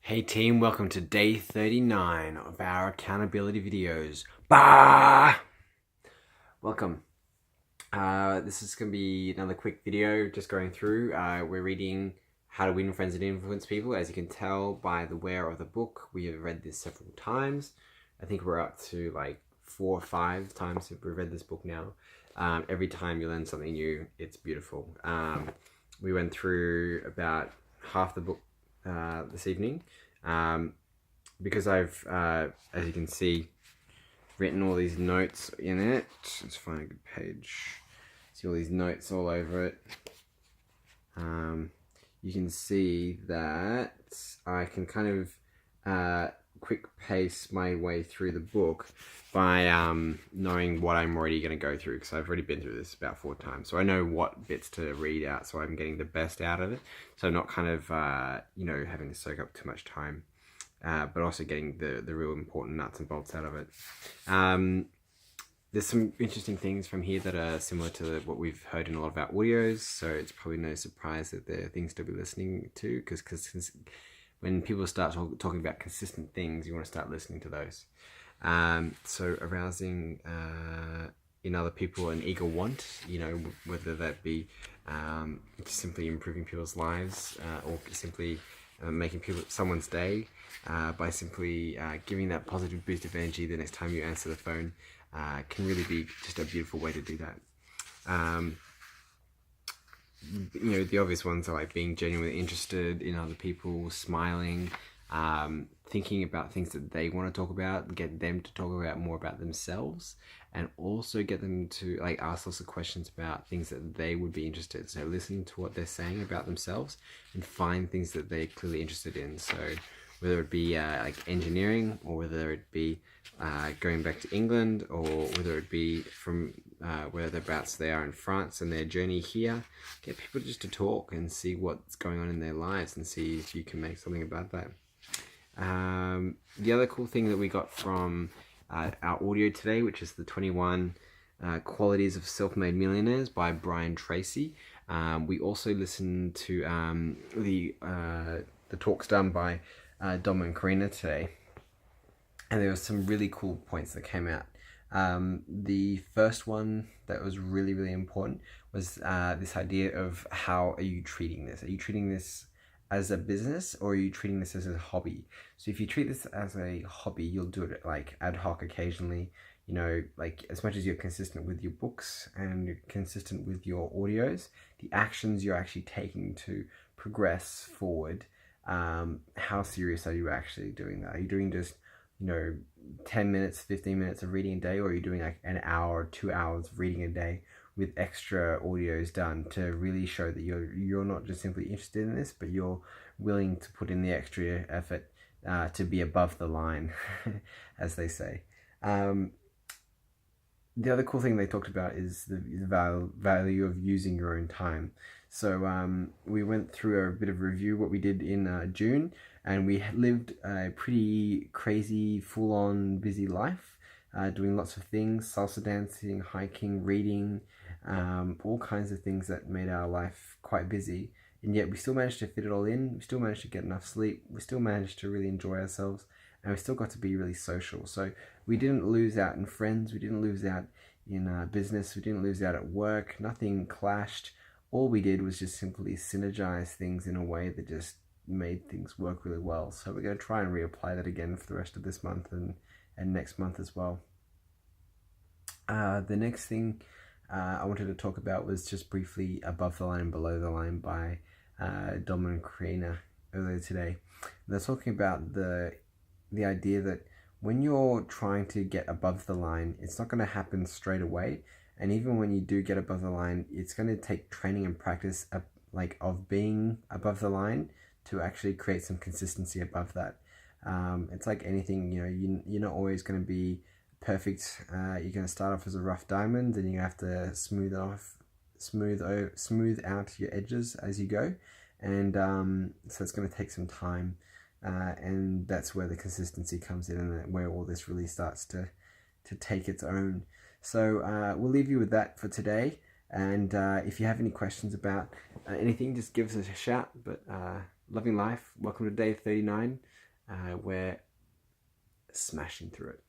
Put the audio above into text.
Hey team, welcome to day 39 of our accountability videos. Bah! Welcome. This is going to be another quick video just going through. We're reading How to Win Friends and Influence People. As you can tell by the wear of the book, we have read this several times. I think we're up to like 4 or 5 times that we've read this book now. Every time you learn something new, it's beautiful. We went through about half the book this evening, because I've, as you can see, written all these notes in it. Let's find a good page. See all these notes all over it. You can see that I can kind of quick pace my way through the book by knowing what I'm already going to go through, because I've already been through this about 4 times, so I know what bits to read out, so I'm getting the best out of it, so I'm not kind of having to soak up too much time, but also getting the real important nuts and bolts out of it. There's some interesting things from here that are similar to what we've heard in a lot of our audios, so it's probably no surprise that there are things to be listening to, because when people start talking about consistent things, you want to start listening to those. So arousing in other people an eager want, whether that be simply improving people's lives, or simply making someone's day by simply giving that positive boost of energy the next time you answer the phone, can really be just a beautiful way to do that. The obvious ones are like being genuinely interested in other people, smiling, thinking about things that they want to talk about, get them to talk about more about themselves, and also get them to ask lots of questions about things that they would be interested in. So listening to what they're saying about themselves and find things that they're clearly interested in. So whether it be engineering, or whether it be going back to England, or whether it be from whereabouts they are in France and their journey here, get people just to talk and see what's going on in their lives and see if you can make something about that. The other cool thing that we got from our audio today, which is the 21 Qualities of Self-Made Millionaires by Brian Tracy. We also listened to the talks done by Dom and Karina today, and there were some really cool points that came out. The first one that was really, really important was this idea of how are you treating this? Are you treating this as a business, or are you treating this as a hobby? So if you treat this as a hobby, you'll do it ad hoc occasionally, as much as you're consistent with your books and you're consistent with your audios, the actions you're actually taking to progress forward, how serious are you actually doing that? Are you doing just 10 minutes, 15 minutes of reading a day, or are you doing an hour or 2 hours of reading a day with extra audios done to really show that you're not just simply interested in this, but you're willing to put in the extra effort to be above the line, as they say. The other cool thing they talked about is the value of using your own time. So we went through a bit of review what we did in June, and we lived a pretty crazy, full-on busy life, doing lots of things: salsa dancing, hiking, reading, all kinds of things that made our life quite busy. And yet we still managed to fit it all in. We still managed to get enough sleep. We still managed to really enjoy ourselves, and we still got to be really social. So we didn't lose out in friends. We didn't lose out in business. We didn't lose out at work. Nothing clashed. All we did was just simply synergize things in a way that just made things work really well. So we're going to try and reapply that again for the rest of this month and next month as well. The next thing I wanted to talk about was just briefly Above the Line and Below the Line by Dom and Karina earlier today. And they're talking about the idea that when you're trying to get above the line, it's not going to happen straight away. And even when you do get above the line, it's going to take training and practice of being above the line to actually create some consistency above that. It's like anything, you're not always going to be perfect. You're going to start off as a rough diamond, and you have to smooth out your edges as you go. And so it's going to take some time. And that's where the consistency comes in, and where all this really starts to take its own. So we'll leave you with that for today. And if you have any questions about anything, just give us a shout. But loving life. Welcome to day 39. We're smashing through it.